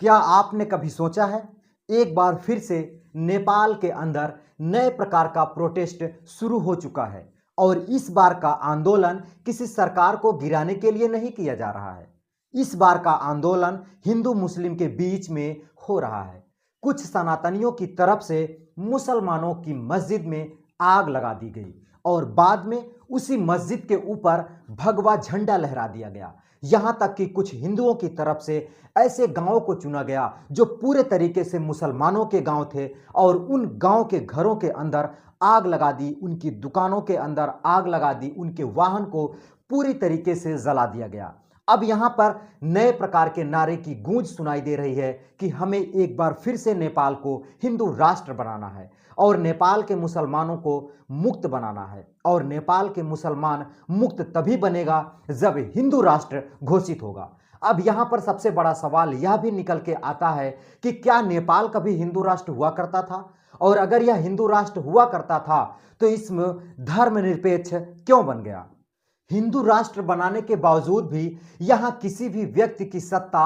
क्या आपने कभी सोचा है, एक बार फिर से नेपाल के अंदर नए प्रकार का प्रोटेस्ट शुरू हो चुका है और इस बार का आंदोलन किसी सरकार को गिराने के लिए नहीं किया जा रहा है। इस बार का आंदोलन हिंदू मुस्लिम के बीच में हो रहा है। कुछ सनातनियों की तरफ से मुसलमानों की मस्जिद में आग लगा दी गई और बाद में उसी मस्जिद के ऊपर भगवा झंडा लहरा दिया गया। यहां तक कि कुछ हिंदुओं की तरफ से ऐसे गांवों को चुना गया जो पूरे तरीके से मुसलमानों के गांव थे और उन गांव के घरों के अंदर आग लगा दी, उनकी दुकानों के अंदर आग लगा दी, उनके वाहन को पूरी तरीके से जला दिया गया। अब यहां पर नए प्रकार के नारे की गूंज सुनाई दे रही है कि हमें एक बार फिर से नेपाल को हिंदू राष्ट्र बनाना है और नेपाल के मुसलमानों को मुक्त बनाना है और नेपाल के मुसलमान मुक्त तभी बनेगा जब हिंदू राष्ट्र घोषित होगा। अब यहां पर सबसे बड़ा सवाल यह भी निकल के आता है कि क्या नेपाल कभी हिंदू राष्ट्र हुआ करता था, और अगर यह हिंदू राष्ट्र हुआ करता था तो इसमें धर्मनिरपेक्ष क्यों बन गया। हिंदू राष्ट्र बनाने के बावजूद भी यहां किसी भी व्यक्ति की सत्ता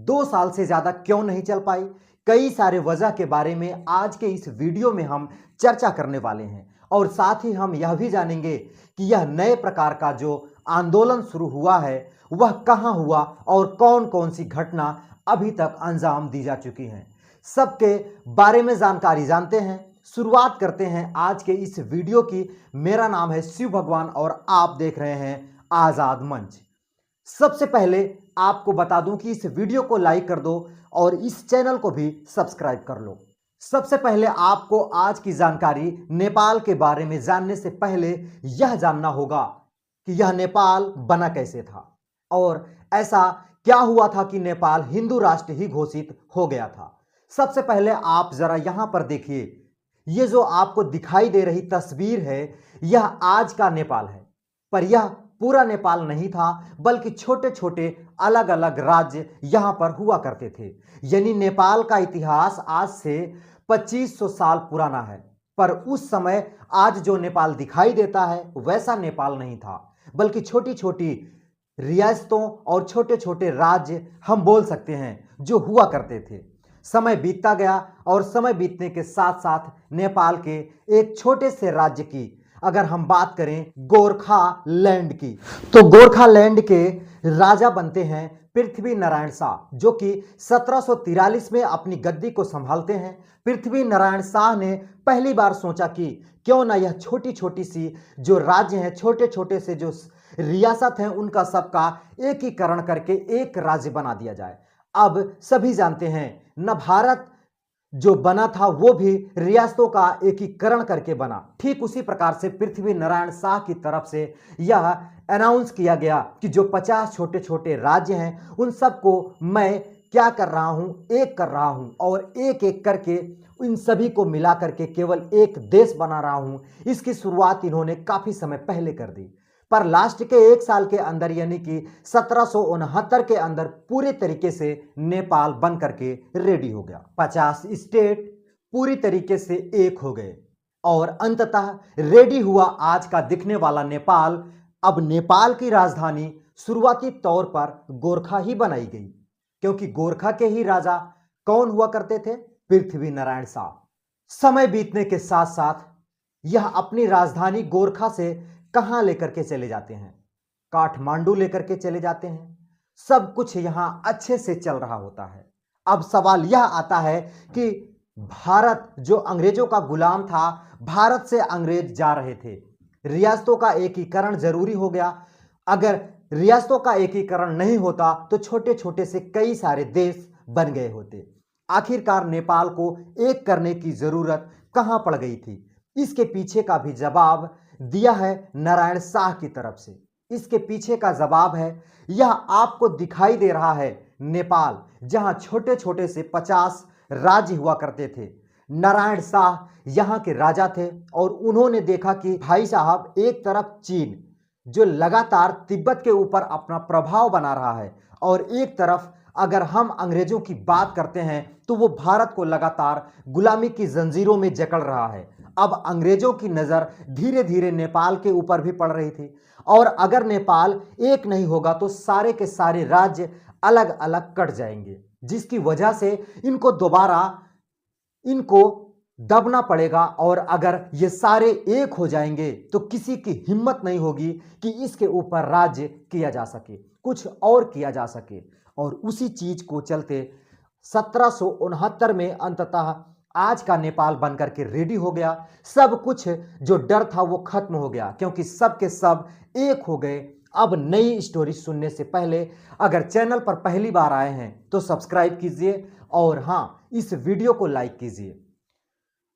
2 साल से ज्यादा क्यों नहीं चल पाई। कई सारे वजह के बारे में आज के इस वीडियो में हम चर्चा करने वाले हैं और साथ ही हम यह भी जानेंगे कि यह नए प्रकार का जो आंदोलन शुरू हुआ है वह कहां हुआ और कौन कौन सी घटना अभी तक अंजाम दी जा चुकी हैं। सबके बारे में जानकारी जानते हैं। शुरुआत करते हैं आज के इस वीडियो की। मेरा नाम है शिव भगवान और आप देख रहे हैं आजाद मंच। सबसे पहले आपको बता दूं कि इस वीडियो को लाइक कर दो और इस चैनल को भी सब्सक्राइब कर लो। सबसे पहले आपको आज की जानकारी नेपाल के बारे में जानने से पहले यह जानना होगा कि यह नेपाल बना कैसे था और ऐसा क्या हुआ था कि नेपाल हिंदू राष्ट्र ही घोषित हो गया था। सबसे पहले आप जरा यहां पर देखिए, ये जो आपको दिखाई दे रही तस्वीर है यह आज का नेपाल है, पर यह पूरा नेपाल नहीं था बल्कि छोटे छोटे अलग अलग राज्य यहां पर हुआ करते थे। यानी नेपाल का इतिहास आज से 2500 साल पुराना है, पर उस समय आज जो नेपाल दिखाई देता है वैसा नेपाल नहीं था, बल्कि छोटी छोटी रियासतों और छोटे छोटे राज्य हम बोल सकते हैं जो हुआ करते थे। समय बीतता गया और समय बीतने के साथ साथ नेपाल के एक छोटे से राज्य की अगर हम बात करें गोरखालैंड की, तो गोरखालैंड के राजा बनते हैं पृथ्वी नारायण शाह, जो कि 1743 में अपनी गद्दी को संभालते हैं। पृथ्वी नारायण शाह ने पहली बार सोचा कि क्यों ना यह छोटी छोटी सी जो राज्य हैं, छोटे छोटे से जो रियासत हैं, उनका सबका एकीकरण करके एक राज्य बना दिया जाए। अब सभी जानते हैं न भारत जो बना था वो भी रियासतों का एकीकरण करके बना। ठीक उसी प्रकार से पृथ्वी नारायण शाह की तरफ से यह अनाउंस किया गया कि जो 50 छोटे छोटे राज्य हैं उन सबको मैं क्या कर रहा हूं, एक कर रहा हूं और एक एक करके इन सभी को मिला करके केवल एक देश बना रहा हूं। इसकी शुरुआत इन्होंने काफी समय पहले कर दी, पर लास्ट के 1 साल के अंदर यानी कि 1769 के अंदर पूरे तरीके से नेपाल बन करके रेडी हो गया। 50 स्टेट पूरी तरीके से एक हो गए और अंततः रेडी हुआ आज का दिखने वाला नेपाल। अब नेपाल की राजधानी शुरुआती तौर पर गोरखा ही बनाई गई, क्योंकि गोरखा के ही राजा कौन हुआ करते थे, पृथ्वी नारायण शाह। समय बीतने के साथ साथ यह अपनी राजधानी गोरखा से कहां लेकर के चले जाते हैं, काठमांडू लेकर के चले जाते हैं। सब कुछ यहां अच्छे से चल रहा होता है। अब सवाल यह आता है कि भारत जो अंग्रेजों का गुलाम था, भारत से अंग्रेज जा रहे थे, रियासतों का एकीकरण जरूरी हो गया। अगर रियासतों का एकीकरण नहीं होता तो छोटे छोटे से कई सारे देश बन गए होते। आखिरकार नेपाल को एक करने की जरूरत कहां पड़ गई थी, इसके पीछे का भी जवाब दिया है नारायण शाह की तरफ से। इसके पीछे का जवाब है, यह आपको दिखाई दे रहा है नेपाल, जहां छोटे छोटे से 50 राज्य हुआ करते थे। नारायण शाह यहां के राजा थे और उन्होंने देखा कि भाई साहब, एक तरफ चीन जो लगातार तिब्बत के ऊपर अपना प्रभाव बना रहा है और एक तरफ अगर हम अंग्रेजों की बात करते हैं तो वो भारत को लगातार गुलामी की जंजीरों में जकड़ रहा है। अब अंग्रेजों की नजर धीरे धीरे नेपाल के ऊपर भी पड़ रही थी और अगर नेपाल एक नहीं होगा तो सारे के सारे राज्य अलग अलग कट जाएंगे। जिसकी वजह से इनको दोबारा इनको दबना पड़ेगा। और अगर ये सारे एक हो जाएंगे तो किसी की हिम्मत नहीं होगी कि इसके ऊपर राज्य किया जा सके, कुछ और किया जा सके। और उसी चीज को चलते 1769 में अंततः आज का नेपाल बनकर के रेडी हो गया। सब कुछ जो डर था वो खत्म हो गया, क्योंकि सब के सब एक हो गए। अब नई स्टोरी सुनने से पहले अगर चैनल पर पहली बार आए हैं तो सब्सक्राइब कीजिए, और हाँ, इस वीडियो को लाइक कीजिए।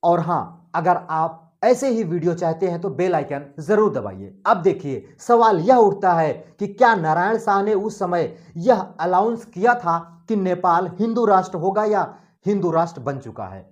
और हाँ, अगर आप ऐसे ही वीडियो चाहते हैं तो बेल आइकन जरूर दबाइए। अब देखिए, सवाल यह उठता है कि क्या नारायण शाह ने उस समय यह अनाउंस किया था कि नेपाल हिंदू राष्ट्र होगा या हिंदू राष्ट्र बन चुका है?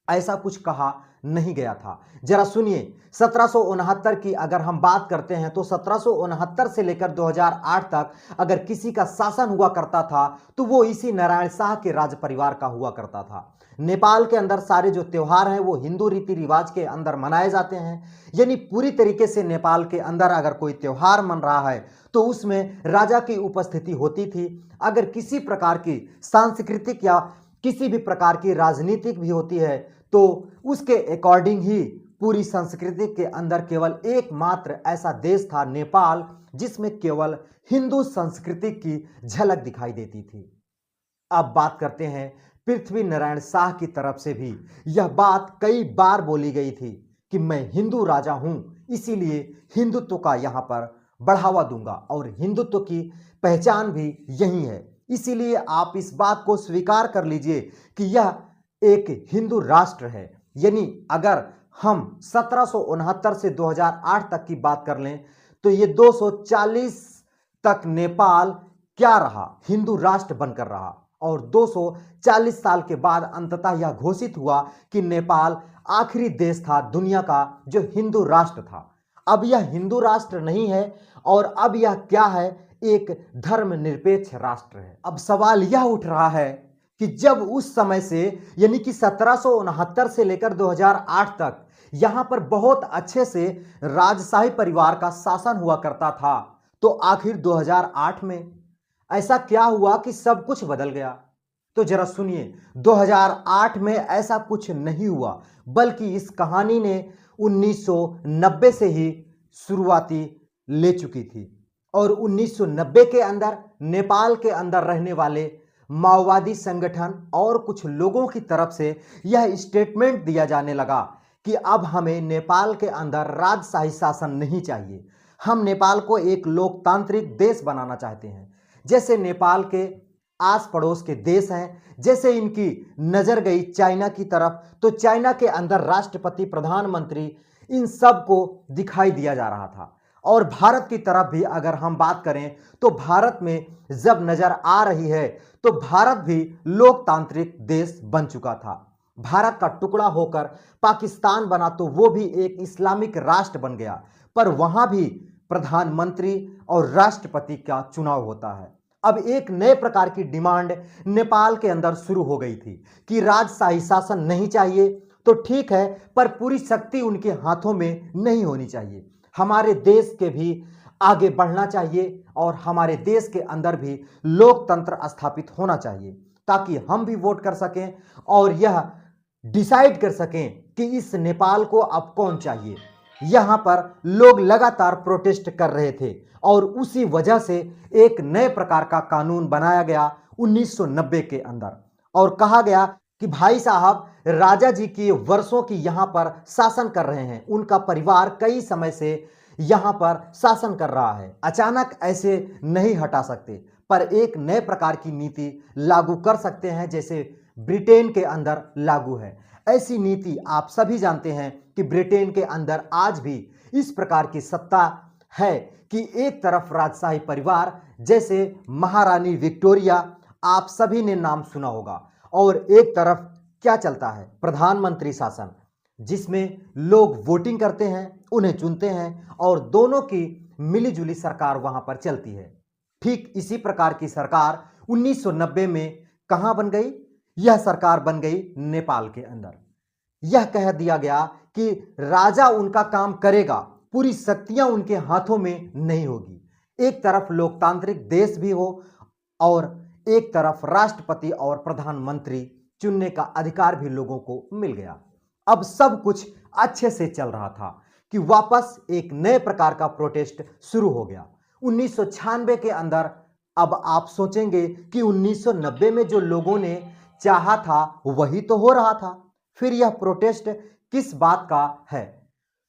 ऐसा कुछ कहा नहीं गया था। जरा सुनिए, 1769 की अगर हम बात करते हैं तो 1769 से लेकर 2008 तक अगर किसी का शासन हुआ करता था तो वो इसी नारायण शाह के राज परिवार का हुआ करता था। नेपाल के अंदर सारे जो त्योहार हैं वो हिंदू रीति रिवाज के अंदर मनाए जाते हैं। यानी पूरी तरीके से नेपाल के अंदर अगर कोई त्योहार मन रहा है तो उसमें राजा की उपस्थिति होती थी। अगर किसी प्रकार की सांस्कृतिक या किसी भी प्रकार की राजनीतिक भी होती है तो उसके अकॉर्डिंग ही पूरी संस्कृति के अंदर केवल एकमात्र ऐसा देश था नेपाल जिसमें केवल हिंदू संस्कृति की झलक दिखाई देती थी। अब बात करते हैं पृथ्वी नारायण शाह की तरफ से भी यह बात कई बार बोली गई थी कि मैं हिंदू राजा हूं, इसीलिए हिंदुत्व का यहां पर बढ़ावा दूंगा और हिंदुत्व की पहचान भी यही है। इसीलिए आप इस बात को स्वीकार कर लीजिए कि यह एक हिंदू राष्ट्र है। यानी अगर हम 1769 से 2008 तक की बात कर लें तो ये 240 तक नेपाल क्या रहा, हिंदू राष्ट्र बनकर रहा। और 240 साल के बाद अंततः यह घोषित हुआ कि नेपाल आखिरी देश था दुनिया का जो हिंदू राष्ट्र था। अब यह हिंदू राष्ट्र नहीं है, और अब यह क्या है, एक धर्मनिरपेक्ष राष्ट्र है। अब सवाल यह उठ रहा है कि जब उस समय से यानी कि 1769 से लेकर 2008 तक यहां पर बहुत अच्छे से राजशाही परिवार का शासन हुआ करता था, तो आखिर 2008 में ऐसा क्या हुआ कि सब कुछ बदल गया? तो जरा सुनिए, 2008 में ऐसा कुछ नहीं हुआ, बल्कि इस कहानी ने 1990 से ही शुरुआती ले चुकी थी। और 1990 के अंदर नेपाल के अंदर रहने वाले माओवादी संगठन और कुछ लोगों की तरफ से यह स्टेटमेंट दिया जाने लगा कि अब हमें नेपाल के अंदर राजशाही शासन नहीं चाहिए, हम नेपाल को एक लोकतांत्रिक देश बनाना चाहते हैं। जैसे नेपाल के आस पड़ोस के देश हैं, जैसे इनकी नजर गई चाइना की तरफ, तो चाइना के अंदर राष्ट्रपति, प्रधानमंत्री, इन सब को दिखाई दिया जा रहा था। और भारत की तरफ भी अगर हम बात करें तो भारत में जब नजर आ रही है तो भारत भी लोकतांत्रिक देश बन चुका था। भारत का टुकड़ा होकर पाकिस्तान बना तो वो भी एक इस्लामिक राष्ट्र बन गया, पर वहां भी प्रधानमंत्री और राष्ट्रपति का चुनाव होता है। अब एक नए प्रकार की डिमांड नेपाल के अंदर शुरू हो गई थी कि राजशाही शासन नहीं चाहिए तो ठीक है, पर पूरी शक्ति उनके हाथों में नहीं होनी चाहिए। हमारे देश के भी आगे बढ़ना चाहिए और हमारे देश के अंदर भी लोकतंत्र स्थापित होना चाहिए, ताकि हम भी वोट कर सकें और यह डिसाइड कर सकें कि इस नेपाल को अब कौन चाहिए। यहां पर लोग लगातार प्रोटेस्ट कर रहे थे और उसी वजह से एक नए प्रकार का कानून बनाया गया 1990 के अंदर, और कहा गया कि भाई साहब, राजा जी की वर्षों की यहां पर शासन कर रहे हैं, उनका परिवार कई समय से यहां पर शासन कर रहा है, अचानक ऐसे नहीं हटा सकते, पर एक नए प्रकार की नीति लागू कर सकते हैं, जैसे ब्रिटेन के अंदर लागू है। ऐसी नीति आप सभी जानते हैं कि ब्रिटेन के अंदर आज भी इस प्रकार की सत्ता है कि एक तरफ राजशाही परिवार जैसे महारानी विक्टोरिया, आप सभी ने नाम सुना होगा, और एक तरफ क्या चलता है, प्रधानमंत्री शासन, जिसमें लोग वोटिंग करते हैं, उन्हें चुनते हैं और दोनों की मिलीजुली सरकार वहां पर चलती है। ठीक इसी प्रकार की सरकार 1990 में कहां बन गई? यह सरकार बन गई नेपाल के अंदर। यह कह दिया गया कि राजा उनका काम करेगा, पूरी शक्तियां उनके हाथों में नहीं होगी। एक तरफ लोकतांत्रिक देश भी हो और एक तरफ राष्ट्रपति और प्रधानमंत्री चुनने का अधिकार भी लोगों को मिल गया। अब सब कुछ अच्छे से चल रहा था कि वापस एक नए प्रकार का प्रोटेस्ट शुरू हो गया 1996 के अंदर। अब आप सोचेंगे कि 1990 में जो लोगों ने चाहा था वही तो हो रहा था, फिर यह प्रोटेस्ट किस बात का है?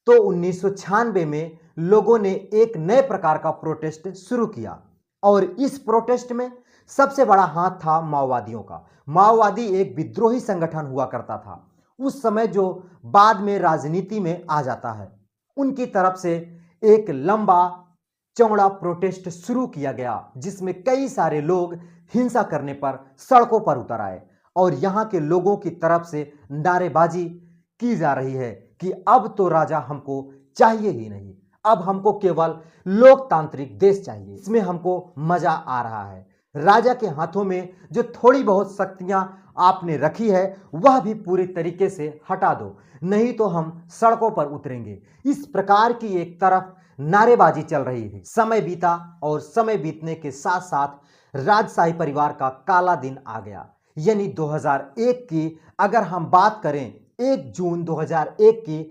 तो 1996 में लोगों ने एक नए प्रकार का प्रोटेस्ट शुरू किया और इस प्रोटेस्ट में सबसे बड़ा हाथ था माओवादियों का। माओवादी एक विद्रोही संगठन हुआ करता था उस समय, जो बाद में राजनीति में आ जाता है। उनकी तरफ से एक लंबा चौड़ा प्रोटेस्ट शुरू किया गया जिसमें कई सारे लोग हिंसा करने पर सड़कों पर उतर आए और यहाँ के लोगों की तरफ से नारेबाजी की जा रही है कि अब तो राजा हमको चाहिए ही नहीं, अब हमको केवल लोकतांत्रिक देश चाहिए। इसमें हमको मजा आ रहा है। राजा के हाथों में जो थोड़ी बहुत शक्तियां आपने रखी है वह भी पूरी तरीके से हटा दो, नहीं तो हम सड़कों पर उतरेंगे। इस प्रकार की एक तरफ नारेबाजी चल रही थी। समय बीता और समय बीतने के साथ साथ राजशाही परिवार का काला दिन आ गया। यानी 2001 की अगर हम बात करें 1 जून 2001 की,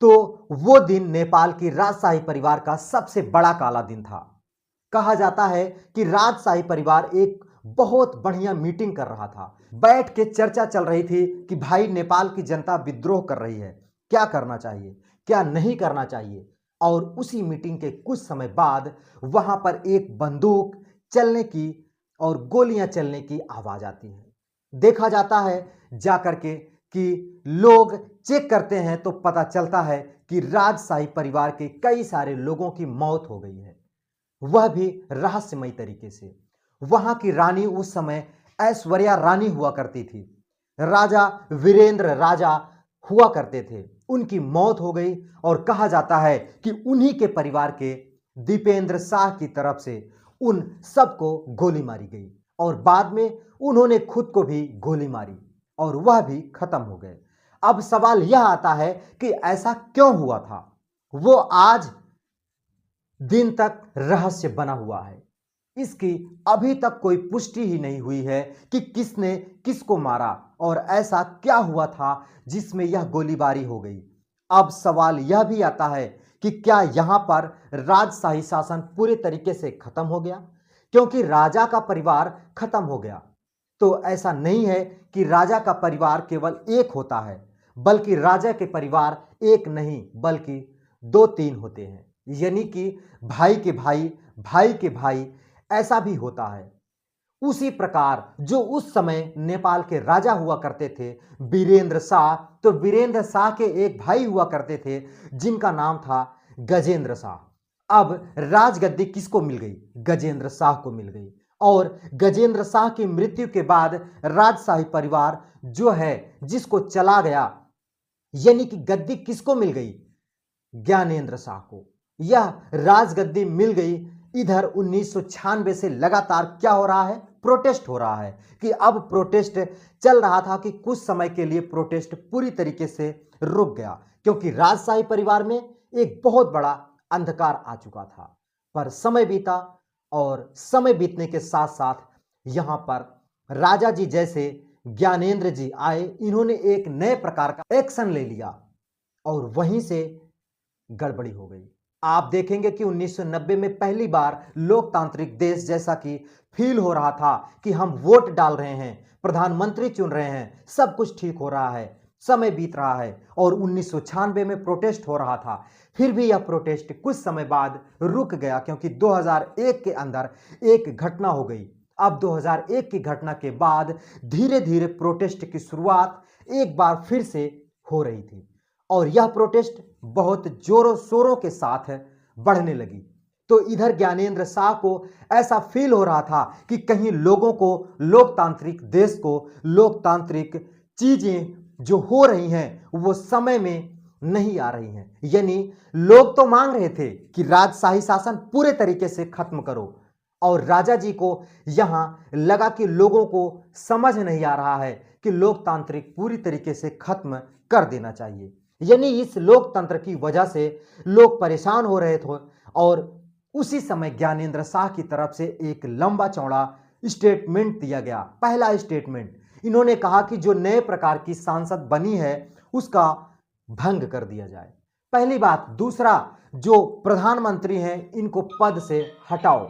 तो वो दिन नेपाल की राजशाही परिवार का सबसे बड़ा काला दिन था। कहा जाता है कि राजशाही परिवार एक बहुत बढ़िया मीटिंग कर रहा था। बैठ के चर्चा चल रही थी कि भाई नेपाल की जनता विद्रोह कर रही है, क्या करना चाहिए, क्या नहीं करना चाहिए। और उसी मीटिंग के कुछ समय बाद वहां पर एक बंदूक चलने की और गोलियां चलने की आवाज आती है। देखा जाता है जाकर के कि लोग चेक करते हैं तो पता चलता है कि राजशाही परिवार के कई सारे लोगों की मौत हो गई है, वह भी रहस्यमय तरीके से। वहां की रानी उस समय ऐश्वर्या रानी हुआ करती थी, राजा वीरेंद्र राजा हुआ करते थे, उनकी मौत हो गई और कहा जाता है कि उन्हीं के परिवार के दीपेंद्र शाह की तरफ से उन सबको गोली मारी गई और बाद में उन्होंने खुद को भी गोली मारी और वह भी खत्म हो गए। अब सवाल यह आता है कि ऐसा क्यों हुआ था? वो आज दिन तक रहस्य बना हुआ है। इसकी अभी तक कोई पुष्टि ही नहीं हुई है कि किसने किसको मारा और ऐसा क्या हुआ था जिसमें यह गोलीबारी हो गई। अब सवाल यह भी आता है कि क्या यहां पर राजशाही शासन पूरे तरीके से खत्म हो गया? क्योंकि राजा का परिवार खत्म हो गया तो ऐसा नहीं है कि राजा का परिवार केवल एक होता है, बल्कि राजा के परिवार एक नहीं बल्कि 2-3 होते हैं। यानी कि भाई के भाई, भाई के भाई, ऐसा भी होता है। उसी प्रकार जो उस समय नेपाल के राजा हुआ करते थे वीरेंद्र शाह, तो वीरेंद्र शाह के एक भाई हुआ करते थे जिनका नाम था गजेंद्र शाह। अब राजगद्दी किसको मिल गई? गजेंद्र शाह को मिल गई और गजेंद्र शाह की मृत्यु के बाद राजशाही परिवार जो है जिसको चला गया, यानी कि गद्दी किसको मिल गई? ज्ञानेंद्र शाह को। यह राजगद्दी मिल गई। इधर 1996 से लगातार क्या हो रहा है? प्रोटेस्ट हो रहा है कि अब प्रोटेस्ट चल रहा था कि कुछ समय के लिए प्रोटेस्ट पूरी तरीके से रुक गया क्योंकि राजशाही परिवार में एक बहुत बड़ा अंधकार आ चुका था। पर समय बीता और समय बीतने के साथ साथ यहां पर राजा जी जैसे ज्ञानेंद्र जी आए, इन्होंने एक नए प्रकार का एक्शन ले लिया और वहीं से गड़बड़ी हो गई। आप देखेंगे कि 1990 में पहली बार लोकतांत्रिक देश जैसा कि फील हो रहा था कि हम वोट डाल रहे हैं, प्रधानमंत्री चुन रहे हैं, सब कुछ ठीक हो रहा है। समय बीत रहा है और 1996 में प्रोटेस्ट हो रहा था। फिर भी यह प्रोटेस्ट कुछ समय बाद रुक गया क्योंकि 2001 के अंदर एक घटना हो गई। अब 2001 की घटना के बाद धीरे धीरे प्रोटेस्ट की शुरुआत एक बार फिर से हो रही थी और यह प्रोटेस्ट बहुत जोरों शोरों के साथ बढ़ने लगी। तो इधर ज्ञानेंद्र शाह को ऐसा फील हो रहा था कि कहीं लोगों को, लोकतांत्रिक देश को, लोकतांत्रिक चीजें जो हो रही हैं वो समय में नहीं आ रही हैं। यानी लोग तो मांग रहे थे कि राजशाही शासन पूरे तरीके से खत्म करो और राजा जी को यहां लगा कि लोगों को समझ नहीं आ रहा है कि लोकतांत्रिक पूरी तरीके से खत्म कर देना चाहिए। यानी इस लोकतंत्र की वजह से लोग परेशान हो रहे थे और उसी समय ज्ञानेंद्र शाह की तरफ से एक लंबा चौड़ा स्टेटमेंट दिया गया। पहला स्टेटमेंट, इन्होंने कहा कि जो नए प्रकार की सांसद बनी है उसका भंग कर दिया जाए, पहली बात। दूसरा, जो प्रधानमंत्री हैं इनको पद से हटाओ।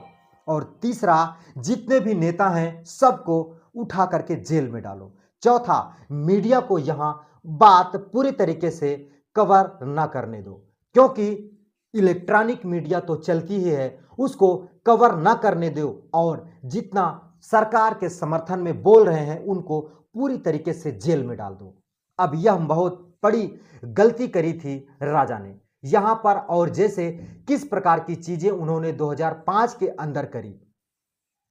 और तीसरा, जितने भी नेता हैं सबको उठा करके जेल में डालो। चौथा, मीडिया को यहां बात पूरी तरीके से कवर ना करने दो, क्योंकि इलेक्ट्रॉनिक मीडिया तो चलती ही है, उसको कवर ना करने दो। और जितना सरकार के समर्थन में बोल रहे हैं उनको पूरी तरीके से जेल में डाल दो। अब यह बहुत बड़ी गलती करी थी राजा ने यहां पर, और जैसे किस प्रकार की चीजें उन्होंने 2005 के अंदर करी,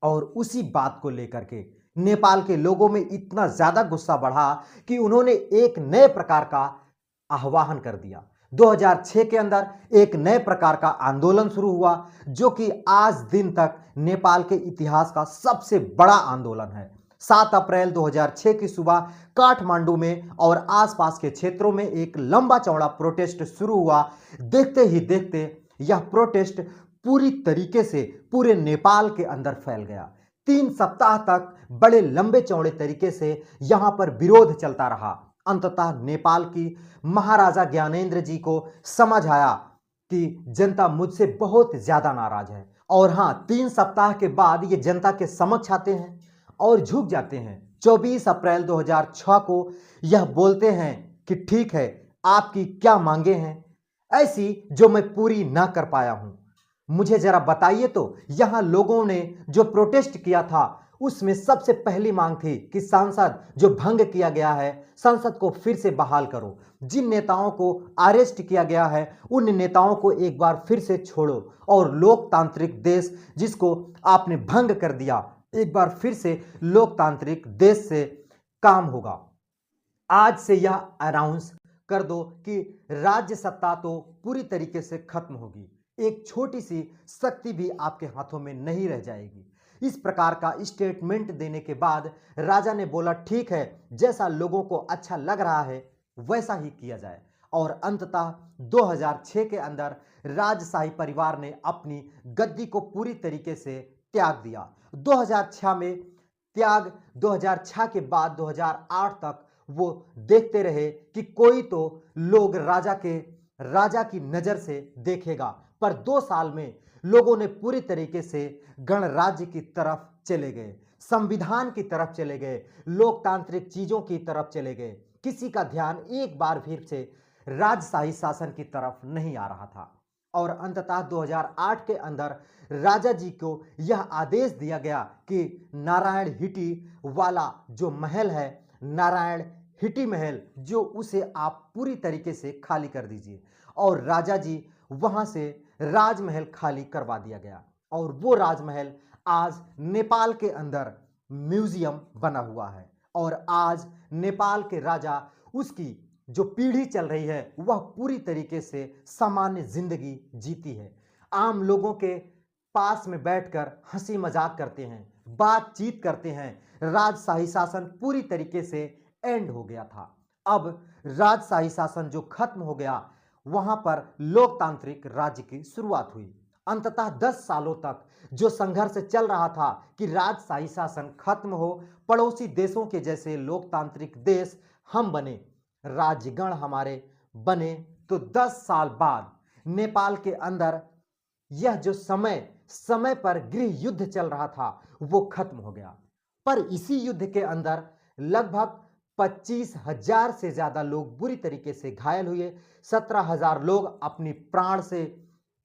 और उसी बात को लेकर के नेपाल के लोगों में इतना ज्यादा गुस्सा बढ़ा कि उन्होंने एक नए प्रकार का आह्वान कर दिया। 2006 के अंदर एक नए प्रकार का आंदोलन शुरू हुआ, जो कि आज दिन तक नेपाल के इतिहास का सबसे बड़ा आंदोलन है। 7 अप्रैल 2006 की सुबह काठमांडू में और आसपास के क्षेत्रों में एक लंबा चौड़ा प्रोटेस्ट शुरू हुआ। देखते ही देखते यह प्रोटेस्ट पूरी तरीके से पूरे नेपाल के अंदर फैल गया। 3 सप्ताह तक बड़े लंबे चौड़े तरीके से यहां पर विरोध चलता रहा। अंततः नेपाल की महाराजा ज्ञानेंद्र जी को समझ आया कि जनता मुझसे बहुत ज्यादा नाराज है, और हां, 3 सप्ताह के बाद ये जनता के समक्ष आते हैं और झुक जाते हैं। 24 अप्रैल 2006 को यह बोलते हैं कि ठीक है, आपकी क्या मांगे हैं ऐसी जो मैं पूरी ना कर पाया हूं, मुझे जरा बताइए। तो यहां लोगों ने जो प्रोटेस्ट किया था उसमें सबसे पहली मांग थी कि सांसद जो भंग किया गया है संसद को फिर से बहाल करो। जिन नेताओं को अरेस्ट किया गया है उन नेताओं को एक बार फिर से छोड़ो, और लोकतांत्रिक देश जिसको आपने भंग कर दिया, एक बार फिर से लोकतांत्रिक देश से काम होगा। आज से यह अनाउंस कर दो कि राज्य सत्ता तो पूरी तरीके से खत्म होगी, एक छोटी सी शक्ति भी आपके हाथों में नहीं रह जाएगी। इस प्रकार का स्टेटमेंट देने के बाद राजा ने बोला ठीक है, जैसा लोगों को अच्छा लग रहा है वैसा ही किया जाए। और अंततः 2006 के अंदर राजशाही परिवार ने अपनी गद्दी को पूरी तरीके से त्याग दिया। 2006 में त्याग, 2006 के बाद 2008 तक वो देखते रहे कि कोई तो लोग राजा की नजर से देखेगा, पर 2 साल में लोगों ने पूरी तरीके से गणराज्य की तरफ चले गए, संविधान की तरफ चले गए, लोकतांत्रिक चीजों की तरफ चले गए। किसी का ध्यान एक बार फिर से राजशाही शासन की तरफ नहीं आ रहा था। और अंततः 2008 के अंदर राजा जी को यह आदेश दिया गया कि नारायण हिटी वाला जो महल है, नारायण हिटी महल, जो उसे आप पूरी तरीके से खाली कर दीजिए। और राजा जी वहां से राजमहल खाली करवा दिया गया, और वो राजमहल आज नेपाल के अंदर म्यूजियम बना हुआ है। और आज नेपाल के राजा, उसकी जो पीढ़ी चल रही है वह पूरी तरीके से सामान्य जिंदगी जीती है। आम लोगों के पास में बैठकर हंसी मजाक करते हैं, बातचीत करते हैं। राजशाही शासन पूरी तरीके से एंड हो गया था। अब राजशाही शासन जो खत्म हो गया, वहां पर लोकतांत्रिक राज्य की शुरुआत हुई। अंततः 10 सालों तक जो संघर्ष चल रहा था कि राजशाही शासन खत्म हो, पड़ोसी देशों के जैसे लोकतांत्रिक देश हम बने, राज्यगण हमारे बने, तो 10 साल बाद नेपाल के अंदर यह जो समय पर गृह युद्ध चल रहा था वो खत्म हो गया। पर इसी युद्ध के अंदर लगभग 25,000 से ज्यादा लोग बुरी तरीके से घायल हुए, 17,000 लोग अपनी प्राण से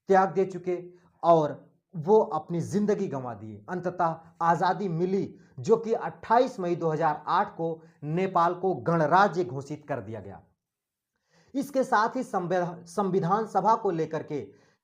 त्याग दे चुके, और वो अपनी जिंदगी गंवा दिए। अंततः आजादी मिली, जो कि 28 मई 2008 को नेपाल को गणराज्य घोषित कर दिया गया। इसके साथ ही संविधान सभा को लेकर के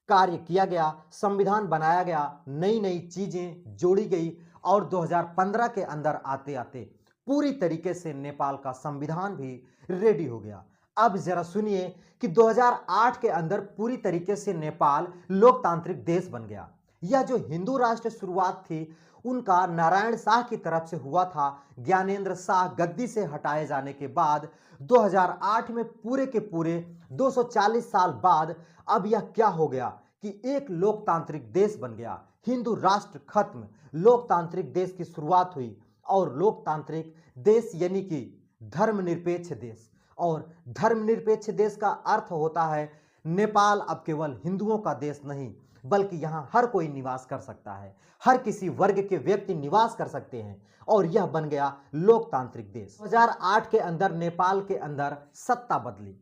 कार्य किया गया, संविधान बनाया गया, नई नई चीजें जोड़ी गई, और 2015 के अंदर आते आते पूरी तरीके से नेपाल का संविधान भी रेडी हो गया। अब जरा सुनिए कि 2008 के अंदर पूरी तरीके से नेपाल लोकतांत्रिक देश बन गया। यह जो हिंदू राष्ट्र शुरुआत थी उनका नारायण शाह की तरफ से हुआ था। ज्ञानेंद्र शाह गद्दी से हटाए जाने के बाद 2008 में पूरे के पूरे 240 साल बाद अब यह क्या हो गया कि एक लोकतांत्रिक देश बन गया। हिंदू राष्ट्र खत्म, लोकतांत्रिक देश की शुरुआत हुई। और लोकतांत्रिक देश यानी कि धर्मनिरपेक्ष देश, और धर्मनिरपेक्ष देश का अर्थ होता है नेपाल अब केवल हिंदुओं का देश नहीं, बल्कि यहाँ हर कोई निवास कर सकता है, हर किसी वर्ग के व्यक्ति निवास कर सकते हैं, और यह बन गया लोकतांत्रिक देश। 2008 के अंदर नेपाल के अंदर सत्ता बदली।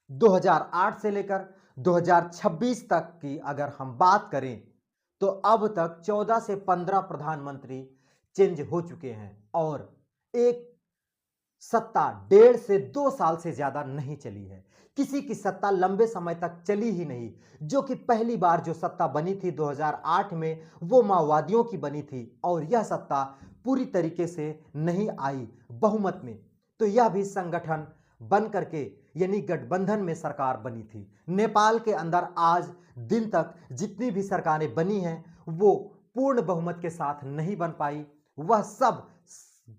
2008 से लेकर 2026 तक की अगर हम बात करें तो अब तक 14 से 15 प्रधानमंत्री चेंज हो चुके हैं, और एक सत्ता 1.5 से 2 साल से ज्यादा नहीं चली है। किसी की सत्ता लंबे समय तक चली ही नहीं। जो कि पहली बार जो सत्ता बनी थी 2008 में, वो माओवादियों की बनी थी, और यह सत्ता पूरी तरीके से नहीं आई बहुमत में। तो यह भी संगठन बन करके यानी गठबंधन में सरकार बनी थी। नेपाल के अंदर आज दिन तक जितनी भी सरकारें बनी हैं वो पूर्ण बहुमत के साथ नहीं बन पाई, वह सब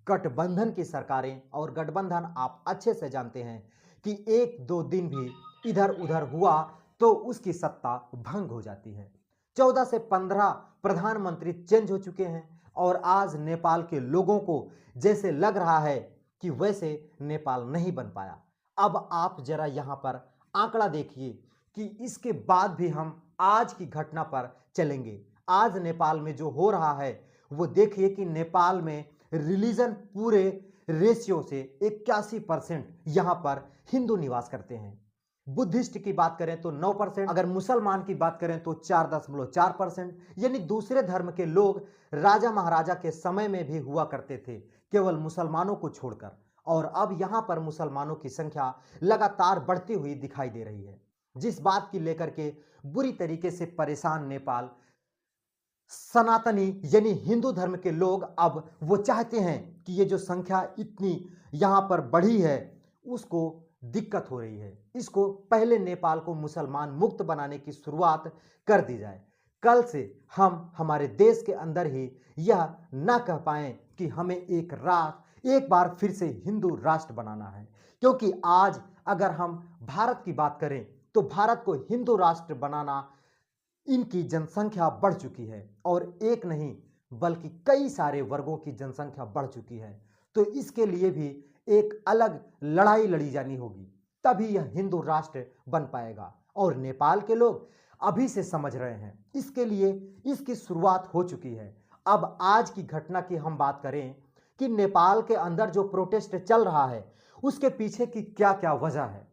गठबंधन की सरकारें। और गठबंधन आप अच्छे से जानते हैं कि 1-2 दिन भी इधर उधर हुआ तो उसकी सत्ता भंग हो जाती है। 14 से 15 प्रधानमंत्री चेंज हो चुके हैं, और आज नेपाल के लोगों को जैसे लग रहा है कि वैसे नेपाल नहीं बन पाया। अब आप जरा यहाँ पर आंकड़ा देखिए कि इसके बाद भी हम आज की घटना पर चलेंगे। आज नेपाल में जो हो रहा है वो देखिए कि नेपाल में रिलीजन पूरे रेशियो से 81% यहाँ पर हिंदू निवास करते हैं। बुद्धिस्ट की बात करें तो 9%, अगर मुसलमान की बात करें तो 4.4%, यानी दूसरे धर्म के लोग राजा महाराजा के समय में भी हुआ करते थे, केवल मुसलमानों को छोड़कर। और अब यहाँ पर मुसलमानों की संख्या लगातार बढ़ती हुई दिखाई दे रही है, जिस बात की लेकर के बुरी तरीके से परेशान नेपाल सनातनी यानी हिंदू धर्म के लोग अब वो चाहते हैं कि ये जो संख्या इतनी यहाँ पर बढ़ी है उसको दिक्कत हो रही है, इसको पहले नेपाल को मुसलमान मुक्त बनाने की शुरुआत कर दी जाए। कल से हम हमारे देश के अंदर ही यह ना कह पाएं कि हमें एक बार फिर से हिंदू राष्ट्र बनाना है, क्योंकि आज अगर हम भारत की बात करें तो भारत को हिंदू राष्ट्र बनाना, इनकी जनसंख्या बढ़ चुकी है, और एक नहीं बल्कि कई सारे वर्गों की जनसंख्या बढ़ चुकी है। तो इसके लिए भी एक अलग लड़ाई लड़ी जानी होगी, तभी यह हिंदू राष्ट्र बन पाएगा। और नेपाल के लोग अभी से समझ रहे हैं, इसके लिए इसकी शुरुआत हो चुकी है। अब आज की घटना की हम बात करें कि नेपाल के अंदर जो प्रोटेस्ट चल रहा है उसके पीछे की क्या क्या वजह है,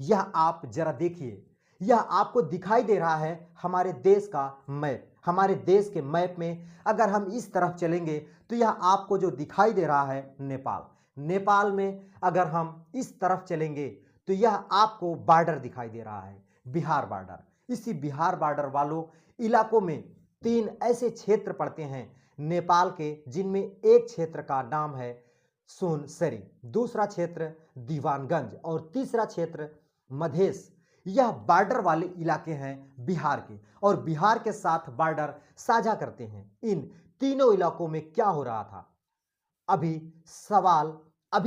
यह आप जरा देखिए। यह आपको दिखाई दे रहा है हमारे देश का मैप। हमारे देश के मैप में अगर हम इस तरफ चलेंगे तो यह आपको जो दिखाई दे रहा है नेपाल। नेपाल में अगर हम इस तरफ चलेंगे तो यह आपको बॉर्डर दिखाई दे रहा है, बिहार बॉर्डर। इसी बिहार बॉर्डर वालों इलाकों में 3 ऐसे क्षेत्र पड़ते हैं नेपाल के, जिनमें एक क्षेत्र का नाम है सोनसरी, दूसरा क्षेत्र दीवानगंज, और तीसरा क्षेत्र मधेश। यह बॉर्डर वाले इलाके हैं बिहार के, और बिहार के साथ बॉर्डर साझा करते हैं। इन तीनों इलाकों में क्या हो रहा था, अभी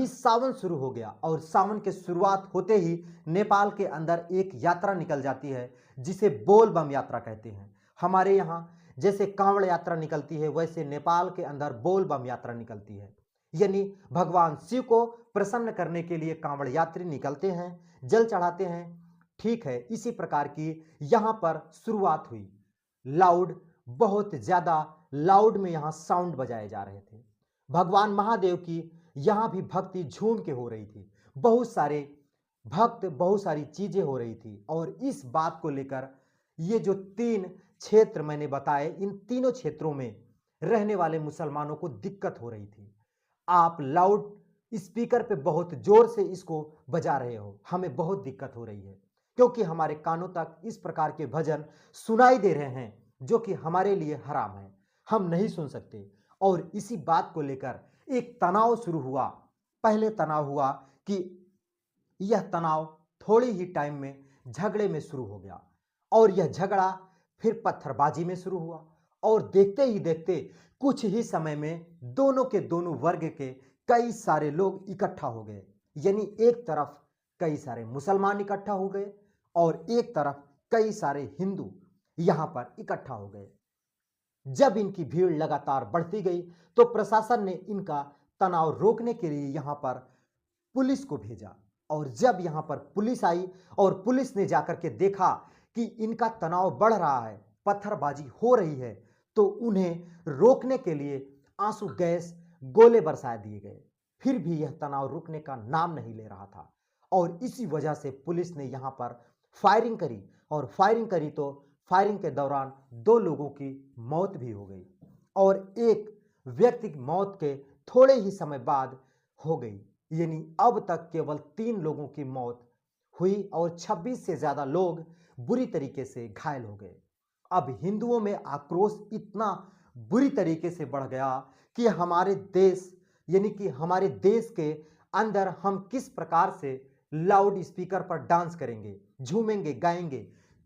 सावन शुरू हो गया, और सावन के शुरुआत होते ही नेपाल के अंदर एक यात्रा निकल जाती है जिसे बोल बम यात्रा कहते हैं। हमारे यहाँ जैसे कांवड़ यात्रा निकलती है, वैसे नेपाल के अंदर बोल बम यात्रा निकलती है, यानी भगवान शिव को प्रसन्न करने के लिए कांवड़ यात्री निकलते हैं, जल चढ़ाते हैं। ठीक है, इसी प्रकार की यहां पर शुरुआत हुई। बहुत ज्यादा लाउड में यहां साउंड बजाए जा रहे थे। भगवान महादेव की यहां भी भक्ति झूम के हो रही थी, बहुत सारे भक्त, बहुत सारी चीजें हो रही थी। और इस बात को लेकर ये जो 3 क्षेत्र मैंने बताए, इन तीनों क्षेत्रों में रहने वाले मुसलमानों को दिक्कत हो रही थी। आप लाउड स्पीकर पे बहुत जोर से इसको बजा रहे हो, हमें बहुत दिक्कत हो रही है, क्योंकि हमारे कानों तक इस प्रकार के भजन सुनाई दे रहे हैं जो कि हमारे लिए हराम है, हम नहीं सुन सकते। और इसी बात को लेकर एक तनाव शुरू हुआ। पहले तनाव हुआ कि यह तनाव थोड़ी ही टाइम में झगड़े में शुरू हो गया, और यह झगड़ा फिर पत्थरबाजी में शुरू हुआ, और देखते ही देखते कुछ ही समय में दोनों के दोनों वर्ग के कई सारे लोग इकट्ठा हो गए। यानी एक तरफ कई सारे मुसलमान इकट्ठा हो गए और एक तरफ कई सारे हिंदू यहां पर इकट्ठा हो गए। जब इनकी भीड़ लगातार बढ़ती गई तो प्रशासन ने इनका तनाव रोकने के लिए यहां पर पुलिस को भेजा। और जब यहां पर पुलिस आई और पुलिस ने जाकर के देखा कि इनका तनाव बढ़ रहा है, पत्थरबाजी हो रही है, तो उन्हें रोकने के लिए आंसू गैस गोले बरसा दिए गए। फिर भी यह तनाव रुकने का नाम नहीं ले रहा था और इसी वजह से पुलिस ने यहां पर फायरिंग करी और फायरिंग के दौरान 2 लोगों की मौत भी हो गई और एक व्यक्ति की मौत के थोड़े ही समय बाद हो गई। यानी अब तक केवल 3 लोगों की मौत हुई और 26 से ज्यादा लोग बुरी तरीके से घायल हो गए। अब हिंदुओं में आक्रोश इतना बुरी तरीके से बढ़ गया कि हमारे देश यानी कि हमारे देश के अंदर हम किस प्रकार से लाउड स्पीकर पर डांस करेंगे, झूमेंगे, गाएंगे,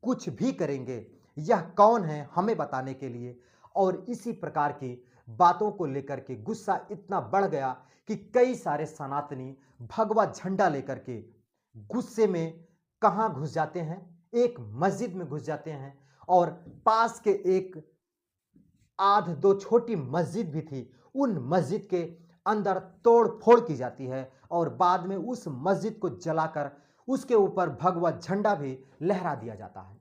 कुछ भी करेंगे, यह कौन है हमें बताने के लिए। और इसी प्रकार की बातों को लेकर के गुस्सा इतना बढ़ गया कि कई सारे सनातनी भगवा झंडा लेकर के गुस्से में कहां घुस जाते हैं, एक मस्जिद में घुस जाते हैं और पास के एक आध 2 छोटी मस्जिद भी थी, उन मस्जिद के अंदर तोड़ फोड़ की जाती है और बाद में उस मस्जिद को जलाकर उसके ऊपर भगवा झंडा भी लहरा दिया जाता है।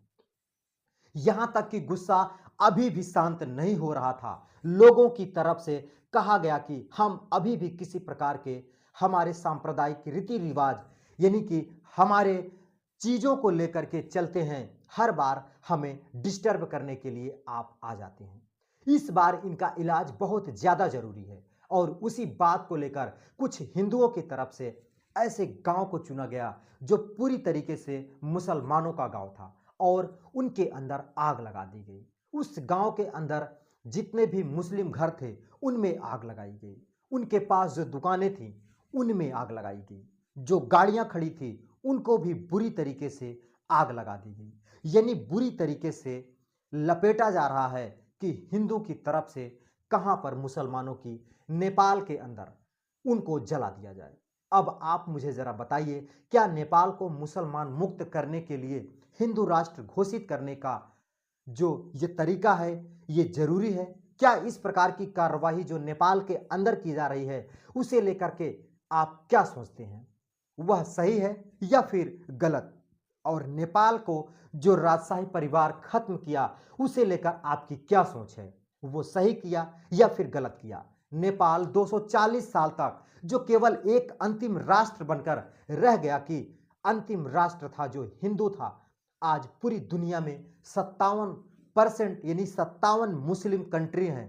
यहां तक कि गुस्सा अभी भी शांत नहीं हो रहा था। लोगों की तरफ से कहा गया कि हम अभी भी किसी प्रकार के हमारे सांप्रदायिक रीति रिवाज यानी कि हमारे चीजों को लेकर के चलते हैं, हर बार हमें डिस्टर्ब करने के लिए आप आ जाते हैं। इस बार इनका इलाज बहुत ज्यादा जरूरी है और उसी बात को लेकर कुछ हिंदुओं की तरफ से ऐसे गांव को चुना गया जो पूरी तरीके से मुसलमानों का गांव था और उनके अंदर आग लगा दी गई। उस गांव के अंदर जितने भी मुस्लिम घर थे उनमें आग लगाई गई, उनके पास जो दुकानें थीं उनमें आग लगाई गई, जो गाड़ियां खड़ी थी उनको भी बुरी तरीके से आग लगा दी गई। यानी बुरी तरीके से लपेटा जा रहा है कि हिंदू की तरफ से कहां पर मुसलमानों की नेपाल के अंदर उनको जला दिया जाए। अब आप मुझे जरा बताइए, क्या नेपाल को मुसलमान मुक्त करने के लिए हिंदू राष्ट्र घोषित करने का जो ये तरीका है ये जरूरी है? क्या इस प्रकार की कार्रवाई जो नेपाल के अंदर की जा रही है उसे लेकर के आप क्या सोचते हैं, वह सही है या फिर गलत? और नेपाल को जो राजशाही परिवार खत्म किया उसे लेकर आपकी क्या सोच है, वो सही किया या फिर गलत किया? नेपाल 240 साल तक जो केवल एक अंतिम राष्ट्र बनकर रह गया कि अंतिम राष्ट्र था जो हिंदू था, आज पूरी दुनिया में 57% यानी 57 मुस्लिम कंट्री हैं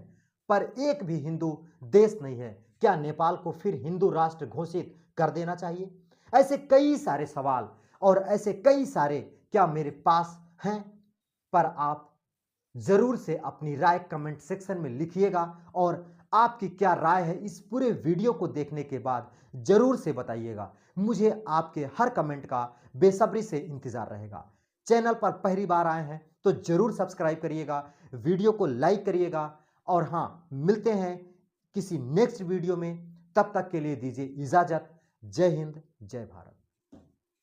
पर एक भी हिंदू देश नहीं है। क्या नेपाल को फिर हिंदू राष्ट्र घोषित कर देना चाहिए? ऐसे कई सारे सवाल और ऐसे कई सारे क्या मेरे पास हैं, पर आप जरूर से अपनी राय कमेंट सेक्शन में लिखिएगा और आपकी क्या राय है इस पूरे वीडियो को देखने के बाद जरूर से बताइएगा। मुझे आपके हर कमेंट का बेसब्री से इंतजार रहेगा। चैनल पर पहली बार आए हैं तो जरूर सब्सक्राइब करिएगा, वीडियो को लाइक करिएगा और हाँ, मिलते हैं किसी नेक्स्ट वीडियो में। तब तक के लिए दीजिए इजाजत। जय हिंद, जय भारत।